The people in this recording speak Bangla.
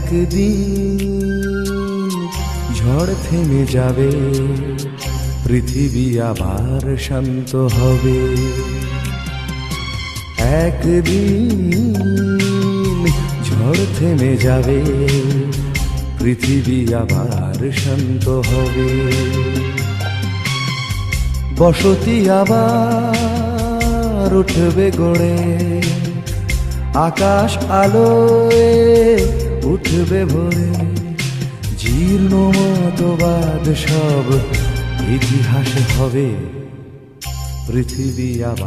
একদিন ঝড় থেমে যাবে, পৃথিবী আবার শান্ত হবে। একদিন ঝড় থেমে যাবে, পৃথিবী আবার শান্ত হবে। বসতি আবার উঠবে গড়ে, আকাশ আলোয় উঠবে ভরে। জীর্ণ মতবাদ সব ইতিহাস হবে, পৃথিবী আবার